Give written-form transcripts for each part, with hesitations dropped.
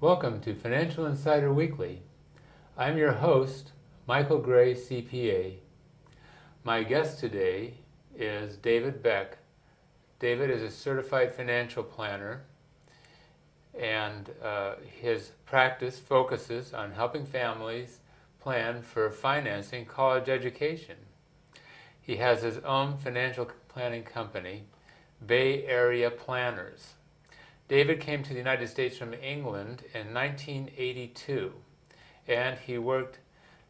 Welcome to Financial Insider Weekly. I'm your host, Michael Gray, CPA. My guest today is David Beck. David is a certified financial planner, and his practice focuses on helping families plan for financing college education. He has his own financial planning company, Bay Area Planners. David came to the United States from England in 1982, and he worked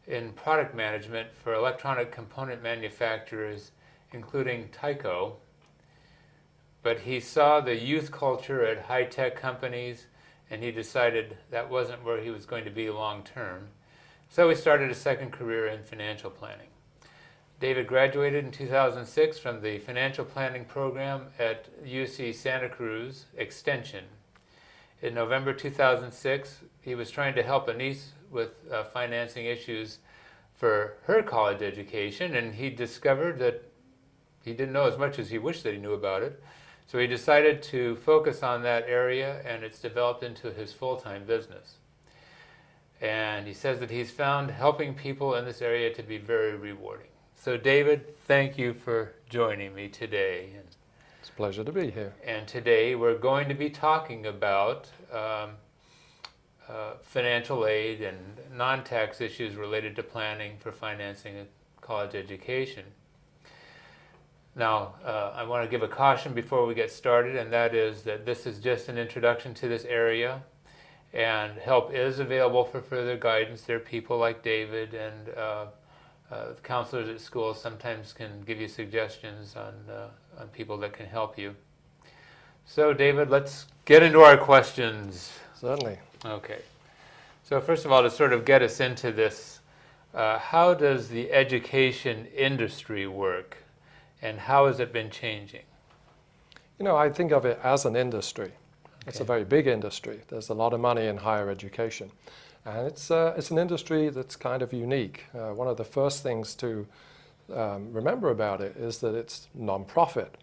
in product management for electronic component manufacturers, including Tyco. But he saw the youth culture at high-tech companies, and he decided that wasn't where he was going to be long-term. So he started a second career in financial planning. David graduated in 2006 from the financial planning program at UC Santa Cruz Extension. In November 2006, he was trying to help a niece with financing issues for her college education, and he discovered that he didn't know as much as he wished that he knew about it. So he decided to focus on that area, and it's developed into his full-time business. And he says that he's found helping people in this area to be very rewarding. So David, thank you for joining me today. It's a pleasure to be here. And today we're going to be talking about financial aid and non-tax issues related to planning for financing a college education. Now, I want to give a caution before we get started, and that is that this is just an introduction to this area, and help is available for further guidance. There are people like David and counselors at schools sometimes can give you suggestions on people that can help you. So David, let's get into our questions. Certainly. Okay. So first of all, to sort of get us into this, how does the education industry work, and how has it been changing? You know, I think of it as an industry. It's Okay. a very big industry. There's a lot of money in higher education. And it's an industry that's kind of unique. One of the first things to remember about it is that it's non-profit.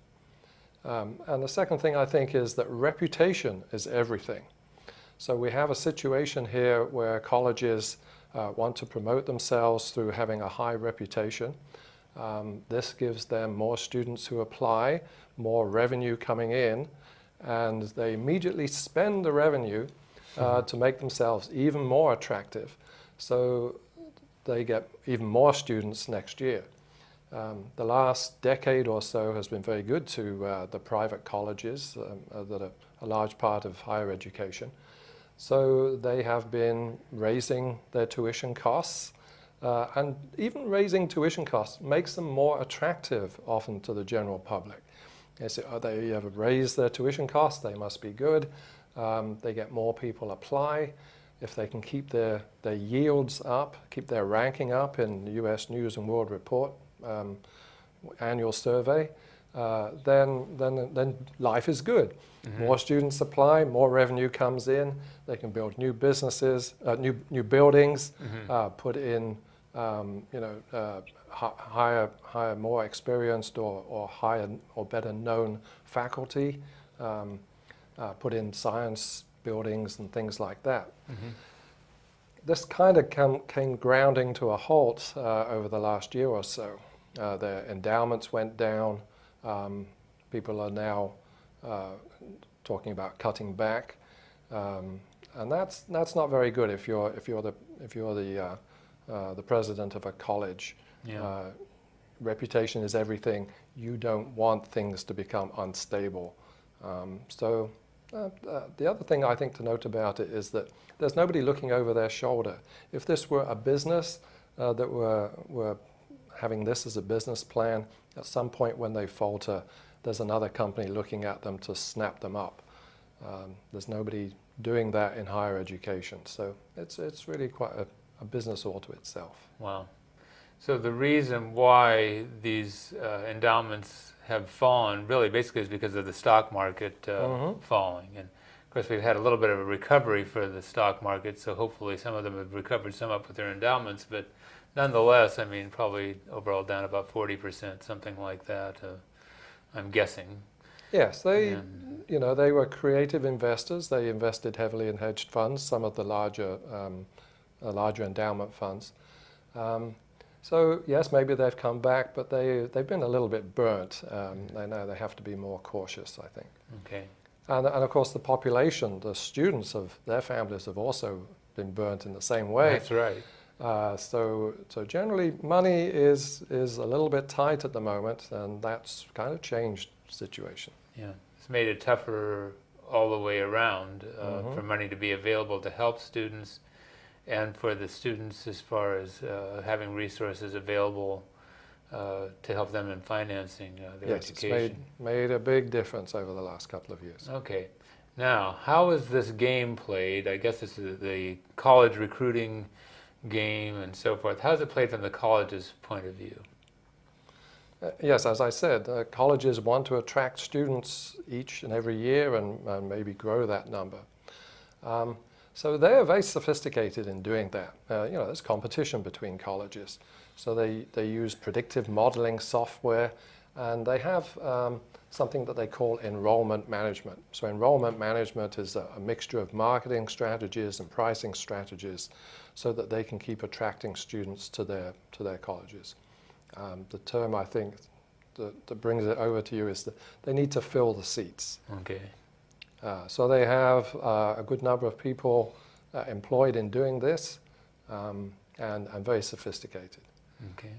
And the second thing I think is that reputation is everything. So we have a situation here where colleges want to promote themselves through having a high reputation. This gives them more students who apply, more revenue coming in, and they immediately spend the revenue to make themselves even more attractive, so they get even more students next year. The last decade or so has been very good to the private colleges that are a large part of higher education. So they have been raising their tuition costs, and even raising tuition costs makes them more attractive often to the general public. They say, oh, they have raised their tuition costs, they must be good. They get more people apply. If they can keep their yields up, keep their ranking up in the US News and World Report annual survey, then life is good. Mm-hmm. More students apply, more revenue comes in. They can build new businesses, new buildings, mm-hmm. Put in hire more experienced or higher or better known faculty. Put in science buildings and things like that. Mm-hmm. This kind of came grounding to a halt over the last year or so. Their endowments went down. People are now talking about cutting back, and that's not very good if you're the president of a college. Yeah. Reputation is everything. You don't want things to become unstable. The other thing I think to note about it is that there's nobody looking over their shoulder. If this were a business that were having this as a business plan, at some point when they falter, there's another company looking at them to snap them up. There's nobody doing that in higher education. So it's really quite a business all to itself. Wow. So the reason why these endowments have fallen really basically is because of the stock market mm-hmm. falling. And of course we've had a little bit of a recovery for the stock market, so hopefully some of them have recovered some up with their endowments, but nonetheless, I mean, probably overall down about 40%, something like that, I'm guessing. Yes, they, And, they were creative investors. They invested heavily in hedged funds, some of the larger endowment funds. So yes, maybe they've come back, but they've been a little bit burnt. They know they have to be more cautious, I think. okay. And of course, the population, the students of their families have also been burnt in the same way. That's right. So generally, money is a little bit tight at the moment, and that's kind of changed the situation. Yeah, it's made it tougher all the way around for money to be available to help students, and for the students as far as having resources available to help them in financing their education. It's made a big difference over the last couple of years. Okay. Now, how is this game played? I guess this is the college recruiting game and so forth. How is it played from the college's point of view? Yes, as I said, colleges want to attract students each and every year and maybe grow that number. So they are very sophisticated in doing that. There's competition between colleges. So they use predictive modeling software, and they have something that they call enrollment management. So enrollment management is a mixture of marketing strategies and pricing strategies so that they can keep attracting students to their colleges. The term, I think, that brings it over to you is that they need to fill the seats. Okay. So they have a good number of people employed in doing this, and very sophisticated. Okay.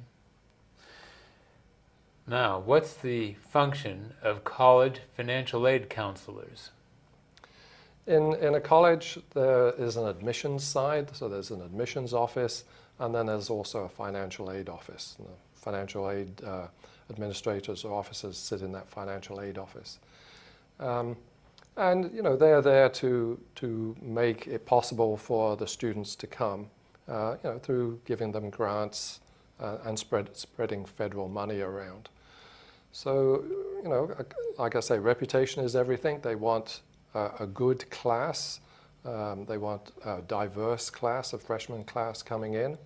Now, what's the function of college financial aid counselors? In a college, there is an admissions side, so there's an admissions office, and then there's also a financial aid office. And the financial aid administrators or officers sit in that financial aid office. And they're there to make it possible for the students to come, through giving them grants and spreading federal money around. So, like I say, reputation is everything. They want a good class. They want a diverse class, a freshman class coming in.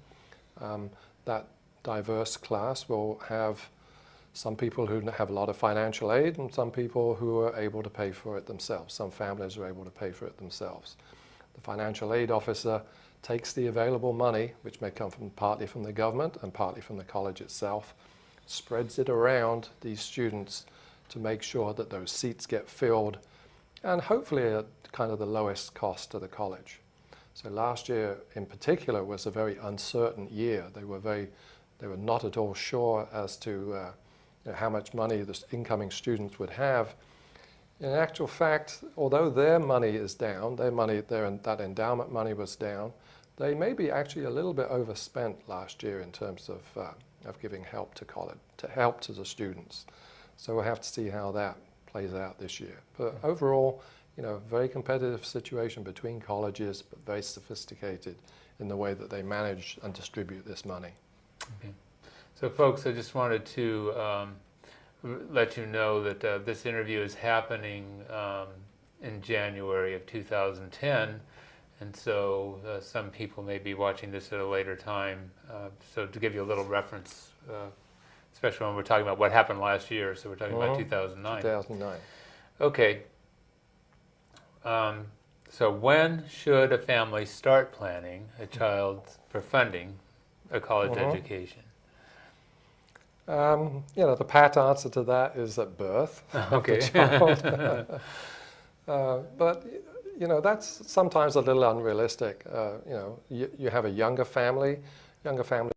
That diverse class will have some people who have a lot of financial aid and some people who are able to pay for it themselves. Some families are able to pay for it themselves. The financial aid officer takes the available money, which may come partly from the government and partly from the college itself, spreads it around these students to make sure that those seats get filled, and hopefully at kind of the lowest cost to the college. So last year in particular was a very uncertain year. They were not at all sure as to how much money the incoming students would have. In actual fact, although their money is down, that endowment money was down, they may be actually a little bit overspent last year in terms of giving help to college, help to the students. So we'll have to see how that plays out this year. But overall, very competitive situation between colleges, but very sophisticated in the way that they manage and distribute this money. Okay. So folks, I just wanted to let you know that this interview is happening in January of 2010, and so some people may be watching this at a later time. So to give you a little reference, especially when we're talking about what happened last year, so we're talking about 2009. 2009. Okay. So when should a family start planning a child for funding a college education? The pat answer to that is at birth of the Okay. child. But that's sometimes a little unrealistic. You have a younger family. Younger families